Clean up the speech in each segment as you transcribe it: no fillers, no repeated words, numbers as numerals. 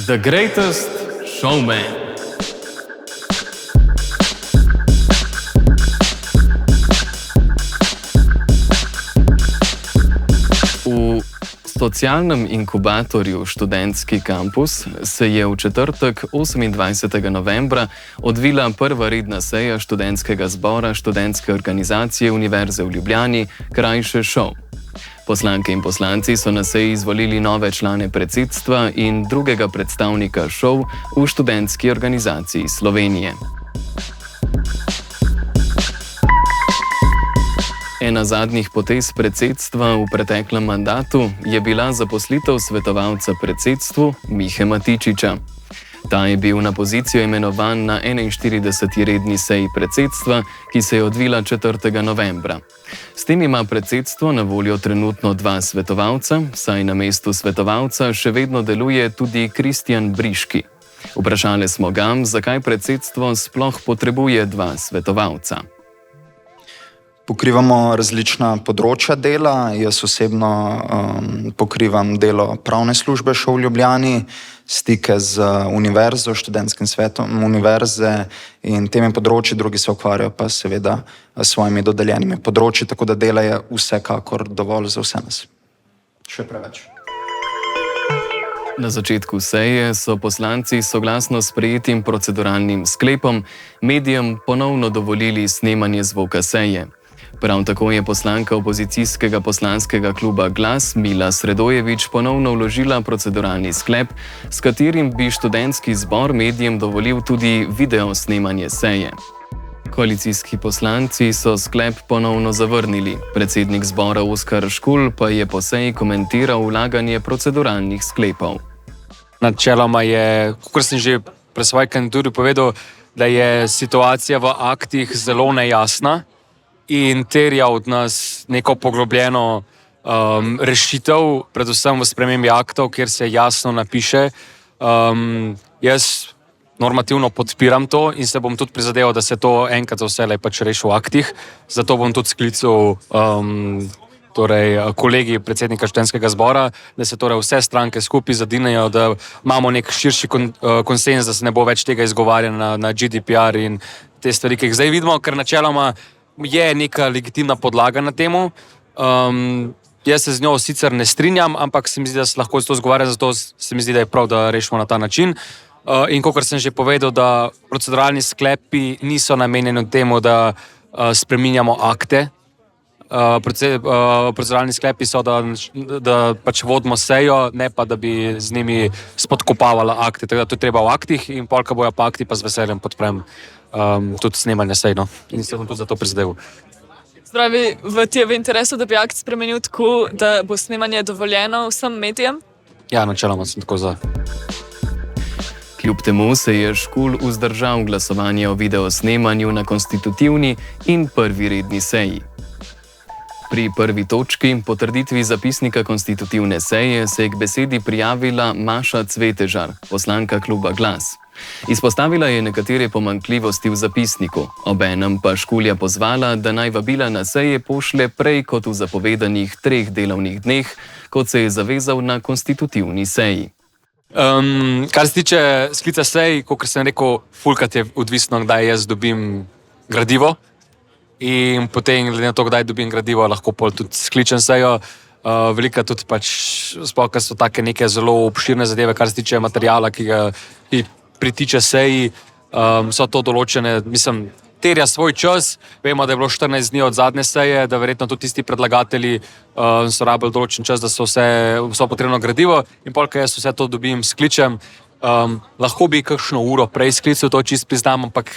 The Greatest Showman. V socialnem inkubatorju Študentski kampus se je v četrtek 28. novembra odvila prva redna seja študentskega zbora študentske organizacije Univerze v Ljubljani, krajše ŠOU. Poslanke in poslanci so na seji izvolili nove člane predsedstva in drugega predstavnika ŠOU v študentski organizaciji Slovenije. Ena zadnjih potez predsedstva v preteklem mandatu je bila zaposlitev svetovalca predsedstvu Mihe Matičiča. Ta je bil na pozicijo imenovan na 41. redni seji predsedstva, ki se je odvila 4. novembra. S tem ima predsedstvo na voljo trenutno 2 svetovalca, saj na mestu svetovalca še vedno deluje tudi Kristjan Briški. Vprašali smo ga, zakaj predsedstvo sploh potrebuje 2 svetovalca. Pokrivamo različna področja dela. Jaz osebno pokrivam delo pravne službe ŠOU v Ljubljani, stike z univerzo, študentskim svetom univerze in temi področji, drugi se ukvarjajo pa seveda s svojimi dodeljenimi področji, tako da dela je vsekakor dovolj za vse nas. Še preveč. Na začetku seje so poslanci soglasno sprejetim proceduralnim sklepom medijem ponovno dovolili snemanje zvoka seje. Prav tako je poslanka opozicijskega poslanskega kluba Glas Mila Sredojević ponovno vložila proceduralni sklep, s katerim bi študentski zbor medijem dovolil tudi video snemanje seje. Koalicijski poslanci so sklep ponovno zavrnili. Predsednik zbora Oskar Škulj pa je po seji komentiral vlaganje proceduralnih sklepov. Načeloma je, kot sem že pri svoji kandidaturi povedal, da je situacija v aktih zelo nejasna in terja od nas neko poglobljeno rešitev, predvsem v spremembi aktov, kjer se jasno napiše. Jaz normativno podpiram to in se bom tudi prizadeval, da se to enkrat za vselej pač reši v aktih. Zato bom tudi sklical kolegi predsednika študentskega zbora, da se torej vse stranke skupaj zadinejo, da imamo nek širši konsens, da se ne bo več tega izgovarjanja na GDPR in te stvari, ki jih zdaj vidimo, ker načeloma je neka legitimna podlaga na temu. Jaz se z njo sicer ne strinjam, ampak se mi zdi, da se lahko to izgovarja, zato se mi zdi, da je prav, da rešimo na ta način. In kot sem že povedal, da proceduralni sklepi niso namenjeni temu, da spreminjamo akte. Proceduralni sklepi so, da pač vodimo sejo, ne pa, da bi z njimi spodkopavala akte. Tako da to je treba v aktih in polka bojo pa akti, pa z veseljem podprem tudi snemanje sej. No? In se bom tudi za to prizadeval. Spravi, ti je v interesu, da bi akt spremenil tako, da bo snemanje dovoljeno vsem medijem? Ja, načeloma sem tako za. Kljub temu se je Škulj vzdržal glasovanja o videosnemanju na konstitutivni in prvi redni seji. Pri prvi točki, potrditvi zapisnika konstitutivne seje, se je k besedi prijavila Maša Cvetežar, poslanka kluba Glas. Izpostavila je nekatere pomanjkljivosti v zapisniku, obenem pa Škulja pozvala, da naj vabila na seje pošlje prej kot v zapovedanih 3 delovnih dneh, kot se je zavezal na konstitutivni seji. Kar se tiče sklica sej, kot sem rekel, fulkrat je odvisno, kdaj jaz dobim gradivo. In potem, glede na to, kdaj dobim gradivo, lahko pol tudi skličem sejo. Velika tudi pač, sploh, ker so take neke zelo obširne zadeve, kar se tiče materijala, ki pritiče seji, so to določene, terja svoj čas. Vemo, da je bilo 14 dni od zadnje seje, da verjetno tudi tisti predlagatelji so rabili določen čas, da so vso potrebno gradivo. In pol, ko jaz vse to dobim, skličem. Lahko bi kakšno uro prej sklical, to čist priznam, ampak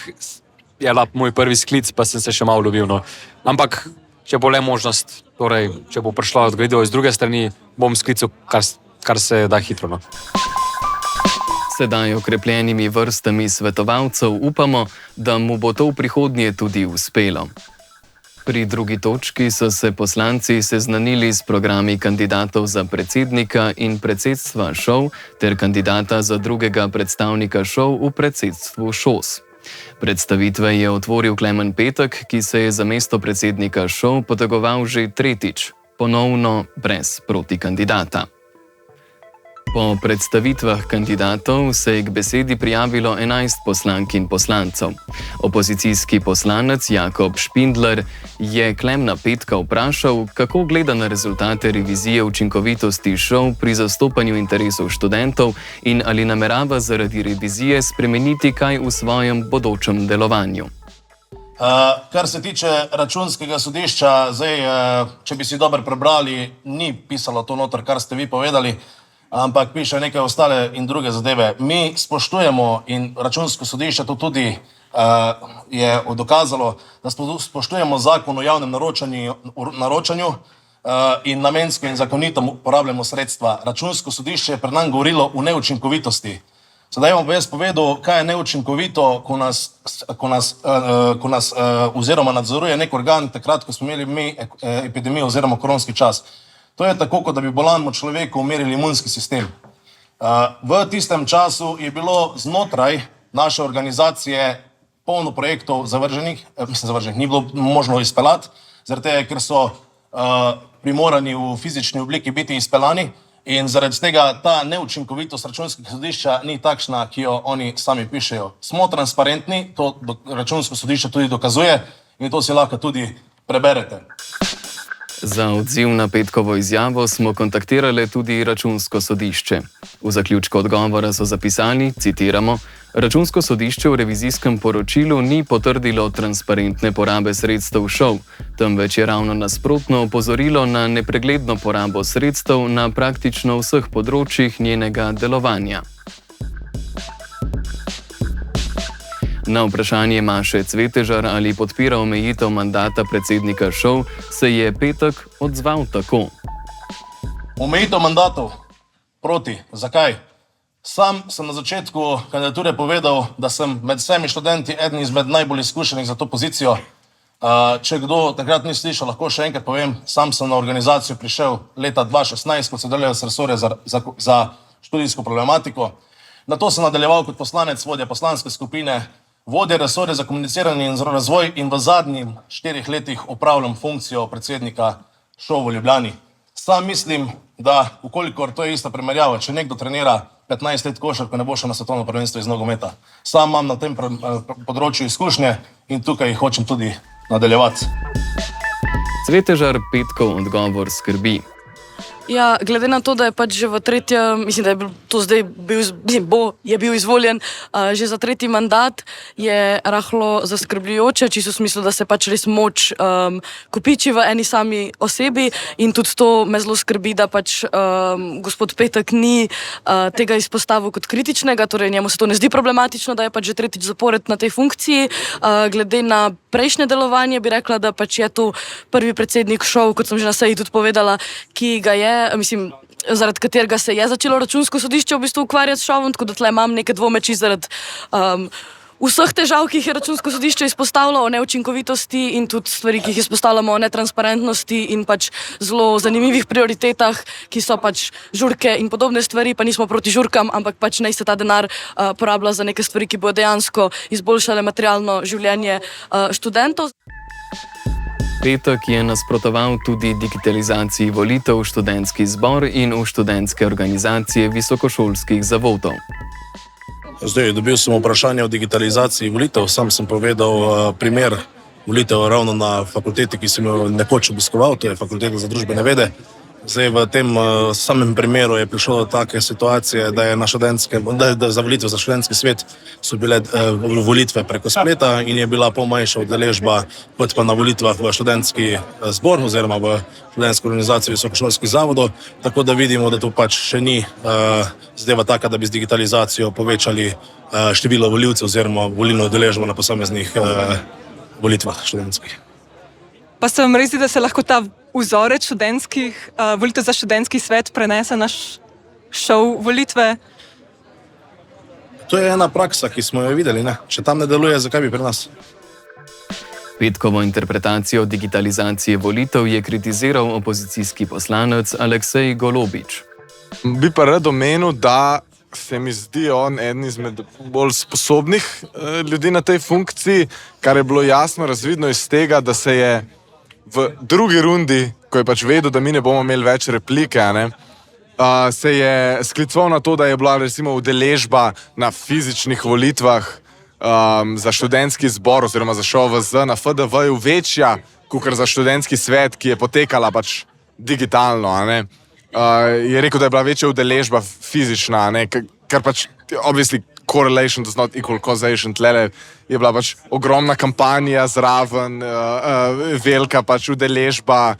je moj prvi sklic, pa sem se še malo lovil. No. Ampak, če bo le možnost, torej, če bo prišlo gradivo iz druge strani, bom sklical, kar se da hitro. No. Sedaj okrepljenimi vrstami svetovalcev upamo, da mu bo to v prihodnje tudi uspelo. Pri drugi točki so se poslanci seznanili s programi kandidatov za predsednika in predsedstva ŠOU ter kandidata za drugega predstavnika ŠOU v predsedstvu ŠOS. Predstavitve je otvoril Klemen Petek, ki se je za mesto predsednika ŠOU potegoval že 3., ponovno brez protikandidata. Po predstavitvah kandidatov se je k besedi prijavilo 11 poslank in poslancev. Opozicijski poslanec Jakob Špindler je Klemna Petka vprašal, kako gleda na rezultate revizije učinkovitosti šol pri zastopanju interesov študentov in ali namerava zaradi revizije spremeniti kaj v svojem bodočem delovanju. Kar se tiče računskega sodišča, zdaj, če bi si dobro prebrali, ni pisalo to noter, kar ste vi povedali, ampak piše nekaj ostale in druge zadeve. Mi spoštujemo in računsko sodišče to tudi je dokazalo, da spoštujemo zakon o javnem naročanju in namensko in zakonito uporabljamo sredstva. Računsko sodišče je pred nam govorilo o neučinkovitosti. Sedaj vam jaz povedal, kaj je neučinkovito, ko nas oziroma nadzoruje nek organ, takrat, ko smo imeli mi epidemijo oziroma koronski čas. To je tako, kot da bi bolanemu človeku umerili imunski sistem. V tistem času je bilo znotraj naše organizacije polno projektov zavrženih, ni bilo možno izpeljati, zaradi tega, ker so primorani v fizični obliki biti izpeljani in zaradi tega ta neučinkovitost računskega sodišča ni takšna, ki jo oni sami pišejo. Smo transparentni, to računsko sodišče tudi dokazuje in to si lahko tudi preberete. Za odziv na petkovo izjavo smo kontaktirali tudi računsko sodišče. V zaključku odgovora so zapisali, citiramo, računsko sodišče v revizijskem poročilu ni potrdilo transparentne porabe sredstev šol, temveč je ravno nasprotno opozorilo na nepregledno porabo sredstev na praktično vseh področjih njenega delovanja. Na vprašanje Maše Cvetežar, ali podpira omejitev mandata predsednika šol, se je Petek odzval tako. Omejitev mandatov? Proti. Zakaj? Sam sem na začetku kandidature povedal, da sem med vsemi študenti eden izmed najbolj izkušenih za to pozicijo. Če kdo takrat ni slišal, lahko še enkrat povem, sam sem na organizacijo prišel leta 2016, kot se delal s resorjem za študijsko problematiko. Nato sem nadaljeval kot poslanec vodja poslanske skupine, vodja resorja za komuniciranje in razvoj in v zadnjih 4 letih opravljam funkcijo predsednika šol v Ljubljani. Sam mislim, da ukolikor to je ista primerjava, če nekdo trenira 15 let košarko, ne bo šel na svetovno prvenstvo iz nogometa. Sam imam na tem področju izkušnje in tukaj jih hočem tudi nadaljevati. Cvetežar Petkov odgovor skrbi. Ja, glede na to, da je pač že v tretjem, mislim, da je to zdaj bil izvoljen že za 3. mandat, je rahlo zaskrbljujoče, čisto v smislu, da se pač res moč kopiči v eni sami osebi in tudi to me zelo skrbi, da pač gospod Petek ni tega izpostavil kot kritičnega, torej njemu se to ne zdi problematično, da je pač že 3. zapored na tej funkciji. Glede na prejšnje delovanje bi rekla, da pač je to prvi predsednik šol, kot sem že na seji tudi povedala, ki ga je, mislim, zaradi katerega se je začelo računsko sodišče v bistvu ukvarjati s šolom, tako da tle imam neke dvomeči zaradi vseh težav, ki jih je računsko sodišče izpostavilo, o neučinkovitosti in tudi stvari, ki jih izpostavljamo o netransparentnosti in pač zelo zanimivih prioritetah, ki so pač žurke in podobne stvari, pa nismo proti žurkam, ampak pač naj se ta denar porablja za neke stvari, ki bodo dejansko izboljšale materialno življenje študentov. Petek je nasprotoval tudi digitalizaciji volitev v študentski zbor in v študentske organizacije visokošolskih zavodov. Zdaj, dobil sem vprašanje o digitalizaciji volitev. Sam sem povedal primer volitev ravno na fakulteti, ki sem jo nekoč obiskoval, to je Fakulteta za družbene vede. Zdaj, v tem samem primeru je prišlo do take situacije, da je za volitve za študentski svet so bile volitve preko spleta in je bila pol manjša udeležba kot pa na volitvah v študentski zbor oziroma v študentsko organizacijo visokošolskih zavodov, tako da vidimo, da to pač še ni zadeva taka, da bi z digitalizacijo povečali število volivcev oziroma volilno udeležbo na posameznih volitvah študentskih. Pa se vam res zdi, da se lahko ta vzorec študentskih volitev za študentski svet prenese naš šov volitve? To je ena praksa, ki smo jo videli, ne? Če tam ne deluje, zakaj bi pri nas? Petkovo interpretacijo digitalizacije volitev je kritiziral opozicijski poslanec Aleksej Golobič. Bi pa rad omenil, da se mi zdi on eden izmed bolj sposobnih ljudi na tej funkciji, kar je bilo jasno razvidno iz tega, da se je v drugi rundi, ko je pač vedel, da mi ne bomo imeli več replike, se je skliceval na to, da je bila recimo udeležba na fizičnih volitvah za študentski zbor oziroma za ŠOVZ na FDV-ju večja, kot za študentski svet, ki je potekala pač digitalno. Je rekel, da je bila večja udeležba fizična, kar pač obviously correlation does not equal causation. Tlele je bila pač ogromna kampanja zraven, velika pač udeležba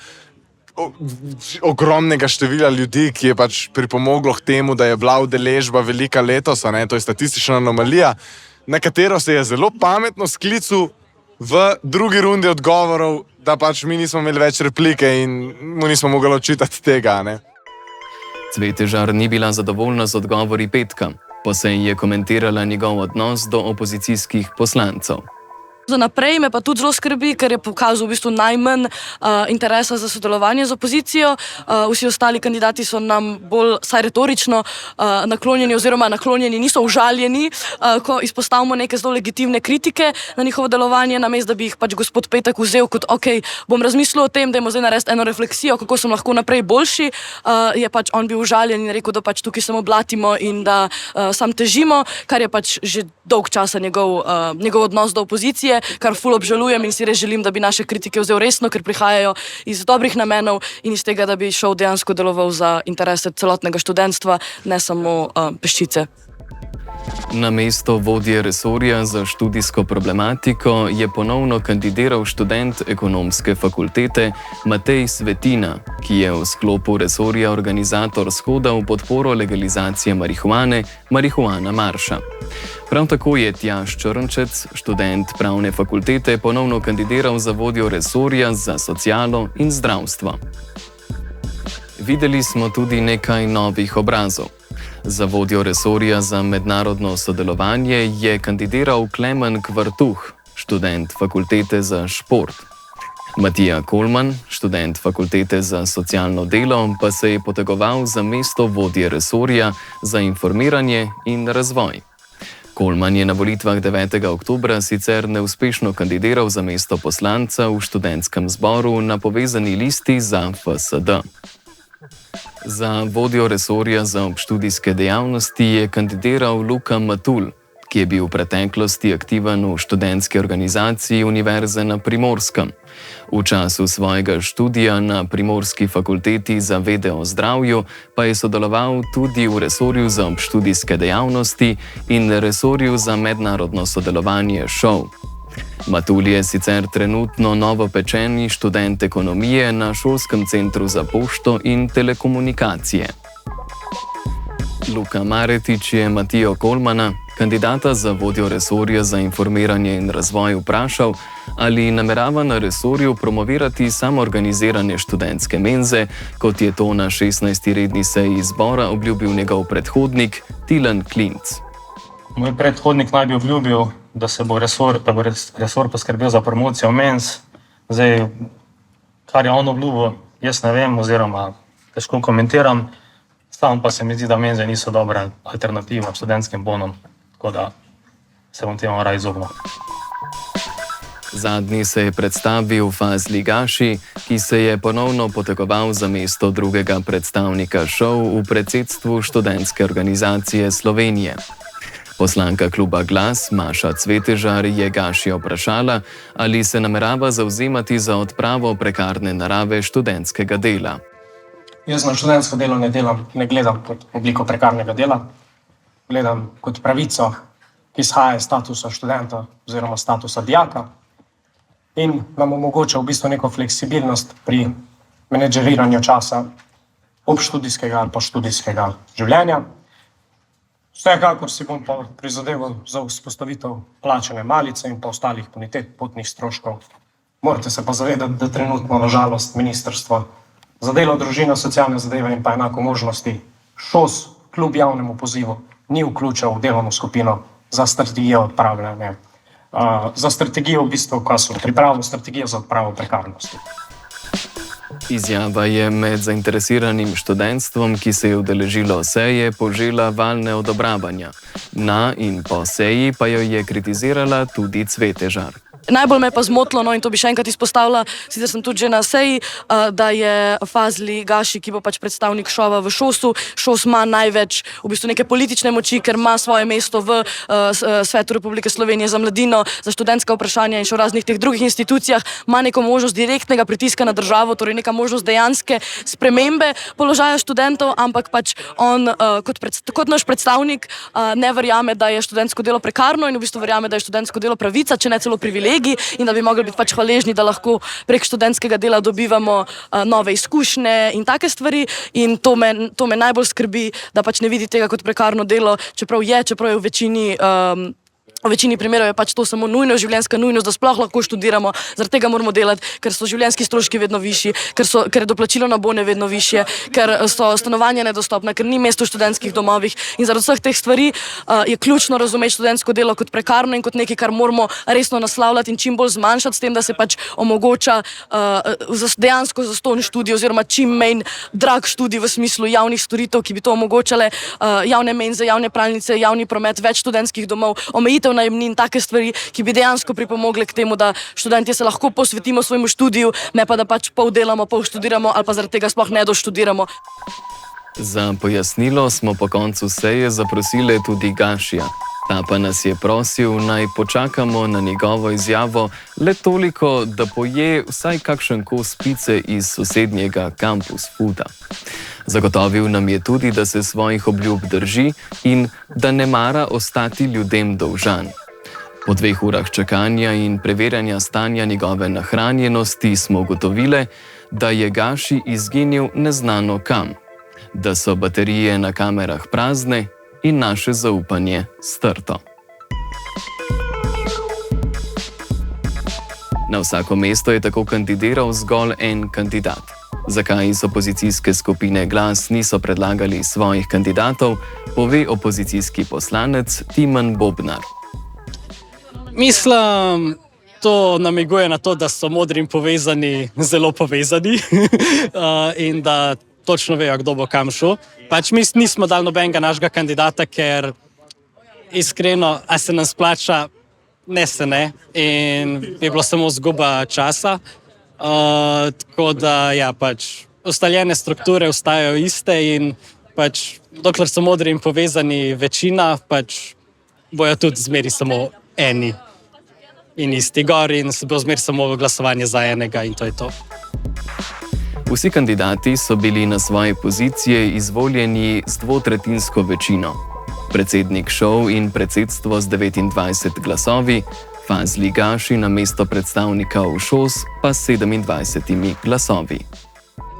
ogromnega števila ljudi, ki je pač pripomoglo k temu, da je bila udeležba velika letos, to je statistična anomalija, na katero se je zelo pametno sklical v drugi rundi odgovorov, da pač mi nismo imeli več replike in mu nismo mogli očitati tega. Cvetežar ni bila zadovoljna z odgovori petka. Po seji je komentirala njegov odnos do opozicijskih poslancev. Za naprej me pa tudi zelo skrbi, ker je pokazal v bistvu najmanj interesa za sodelovanje z opozicijo. Vsi ostali kandidati so nam bolj, saj retorično, naklonjeni oziroma naklonjeni, niso užaljeni, ko izpostavimo neke zelo legitimne kritike na njihovo delovanje, namesto da bi jih pač gospod Petek vzel kot ok, bom razmislil o tem, dajmo zdaj narediti eno refleksijo, kako sem lahko naprej boljši. Je pač on bil užaljen in rekel, da pač tukaj samo blatimo in da sam težimo, kar je pač že dolg časa njegov odnos do opozicije, kar ful obžalujem in si res želim, da bi naše kritike vzel resno, ker prihajajo iz dobrih namenov in iz tega, da bi šel dejansko deloval za interese celotnega študentstva, ne samo peščice. Na mesto vodje resorja za študijsko problematiko je ponovno kandidiral študent ekonomske fakultete Matej Svetina, ki je v sklopu resorja organizator shoda v podporo legalizacije marihuane Marihuana Marša. Prav tako je Tjaž Črnčec, študent pravne fakultete, ponovno kandidiral za vodjo resorja za socialo in zdravstvo. Videli smo tudi nekaj novih obrazov. Za vodjo resorja za mednarodno sodelovanje je kandidiral Klemen Kvartuh, študent fakultete za šport. Matija Kolman, študent fakultete za socialno delo, pa se je potegoval za mesto vodje resorja za informiranje in razvoj. Kolman je na volitvah 9. oktobra sicer neuspešno kandidiral za mesto poslanca v študentskem zboru na povezani listi za FSD. Za vodjo resorja za obštudijske dejavnosti je kandidiral Luka Matul, ki je bil v preteklosti aktiven v študentski organizaciji Univerze na Primorskem. V času svojega študija na Primorski fakulteti za vede o zdravju pa je sodeloval tudi v resorju za obštudijske dejavnosti in resorju za mednarodno sodelovanje ŠOV. Matul je sicer trenutno novopečeni študent ekonomije na Šolskem centru za pošto in telekomunikacije. Luka Maretič je Matijo Kolmana, kandidata za vodjo resorja za informiranje in razvoj, vprašal, ali namerava na resorju promovirati samoorganizirane študentske menze, kot je to na 16. redni seji zbora obljubil njegov predhodnik Tilen Klinc. Moj predhodnik naj bi obljubil, da bo resor poskrbel za promocijo menz. Zdaj, kar je on obljubil, jaz ne vem oziroma težko komentiram. Sam pa se mi zdi, da menze niso dobra alternativa študentskim bonom, tako da se bom temu raje izognil. Zadnji se je predstavil Fazli Gaši, ki se je ponovno potegoval za mesto drugega predstavnika ŠOV v predsedstvu študentske organizacije Slovenije. Poslanka kluba Glas Maša Cvetežar je Gaši vprašala, ali se namerava zavzemati za odpravo prekarne narave študentskega dela. Jaz na študentsko delo ne gledam kot obliko prekarnega dela, gledam kot pravico, ki izhaja iz statusa študenta oziroma statusa dijaka in nam omogoča v bistvu neko fleksibilnost pri menedžeriranju časa obštudijskega ali pa študijskega življenja. Vsekakor si bom pa prizadeval za vzpostavitev plačane malice in pa ostalih bonitet potnih stroškov. Morate se pa zavedati, da trenutno na žalost ministrstvo za delo, družino, socialne zadeve in pa enako možnosti ŠOS kljub javnemu pozivu ni vključil v delovno skupino za strategijo odpravljanja. Za strategijo v bistvu, ko so pripravili strategijo za odpravo prekarnosti. Izjava je med zainteresiranim študentstvom, ki se je udeležilo seje, požela val neodobravanja. Na in po seji pa jo je kritizirala tudi Cvetežar. Najbolj me je pa zmotilo, no, in to bi še enkrat izpostavila, sicer sem tudi že na seji, da je Fazli Gaši, ki bo pač predstavnik šova v ŠOS-u. ŠOS ima največ v bistvu neke politične moči, ker ima svoje mesto v Svetu Republike Slovenije za mladino, za študentska vprašanja in še v raznih teh drugih institucijah, ima neko možnost direktnega pritiska na državo, torej neka možnost dejanske spremembe položaja študentov, ampak pač on kot naš predstavnik ne verjame, da je študentsko delo prekarno in v bistvu verjame, da je študentsko delo pravica, če ne celo privilegij, in da bi mogli biti pač hvaležni, da lahko prek študentskega dela dobivamo nove izkušnje in take stvari. In to me najbolj skrbi, da pač ne vidi tega kot prekarno delo, čeprav je v večini primerov je pač to samo nujnost, življenjska nujnost, da sploh lahko študiramo. Zaradi tega moramo delati, ker so življenjski stroški vedno višji, ker je doplačilo na bone vedno višje, ker so stanovanja nedostopna, ker ni mesto v študentskih domovih. In zaradi vseh teh stvari je ključno razumeti študentsko delo kot prekarno in kot nekaj, kar moramo resno naslavljati in čim bolj zmanjšati, s tem, da se pač omogoča dejansko zastonj študij oziroma čim manj drag študij v smislu javnih storitev, ki bi to omogočale, javne menze, javne pralnice, javni promet, več študentskih domov, omejitev najemnin, take stvari, ki bi dejansko pripomogle k temu, da študentje se lahko posvetimo svojemu študiju, ne pa da pač pol delamo, pol študiramo ali pa zaradi tega sploh ne doštudiramo. Za pojasnilo smo po koncu seje zaprosili tudi Gašija. Ta pa nas je prosil, naj počakamo na njegovo izjavo le toliko, da poje vsaj kakšen kos pice iz sosednjega campus fooda. Zagotovil nam je tudi, da se svojih obljub drži in da ne mara ostati ljudem dolžan. Po 2 urah čakanja in preverjanja stanja njegove nahranjenosti smo ugotovili, da je Gaši izginil neznano kam, da so baterije na kamerah prazne in naše zaupanje strto. Na vsako mesto je tako kandidiral zgolj en kandidat. Zakaj iz opozicijske skupine Glas niso predlagali svojih kandidatov, pove opozicijski poslanec Timen Bobnar. Mislim, to namiguje na to, da so Modri in Povezani zelo povezani in da točno vejo, kdo bo kam šel. Pač mi nismo dali nobenega našega kandidata, ker iskreno, a se nam splača, ne, in bi bilo samo zguba časa. Tako da, ja, pač ustaljene strukture ostajajo iste in pač dokler so Modri in Povezani večina, pač bojo tudi zmeri samo eni in isti gor in se bo zmeri samo glasovanje za enega in to je to. Vsi kandidati so bili na svoje pozicije izvoljeni z 2/3 večino. Predsednik ŠOU in predsedstvo z 29 glasovi, Fazli Gaši na mesto predstavnika v ŠOS pa s 27 glasovi.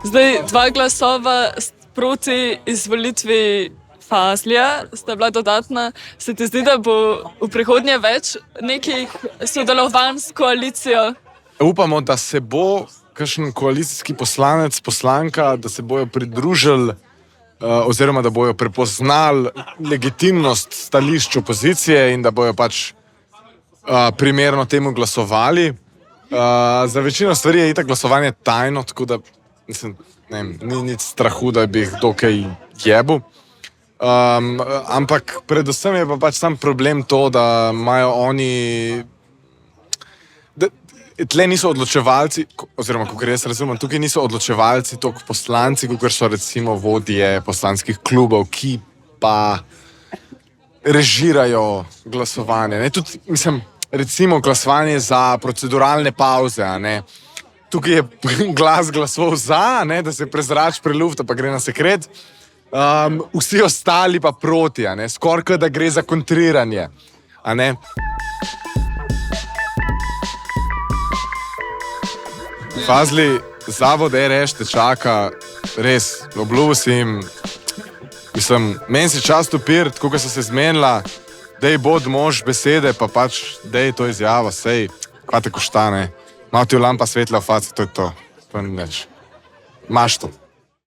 Zdaj 2 glasova proti izvolitvi Fazlija sta bila dodatna. Se ti zdi, da bo v prihodnje več nekih sodelovanj s koalicijo? Upamo, da se bo kakšen koalicijski poslanec, poslanka, da se bojo pridružili oziroma da bojo prepoznali legitimnost stališč opozicije in da bojo pač primerno temu glasovali. Za večino stvari je itak glasovanje tajno, tako da mislim, ni nič strahu, da bi jih dokaj jebu. Ampak predvsem je pa pač sam problem to, da imajo oni... Tle niso odločevalci, oziroma, kako jaz razumem, tukaj niso odločevalci toliko poslanci, kot so recimo vodje poslanskih klubov, ki pa režirajo glasovanje. Ne? Tudi, mislim, recimo glasovanje za proceduralne pauze. Ne? Tukaj je Glas glasoval za, ne? Da se prezrač prelufta, pa gre na sekret. Vsi ostali pa proti, skoraj da gre za kontriranje. A ne? Fazli, zavod RŠ te čaka, res, obljubil si jim, mislim, meni si čast upir, tako kot so se zmenila, dej bod mož besede, pa pač dej to izjavo, sej, kaj te košta, ne, malo ti v lampa svetla v faci, to je to, ni več, imaš to.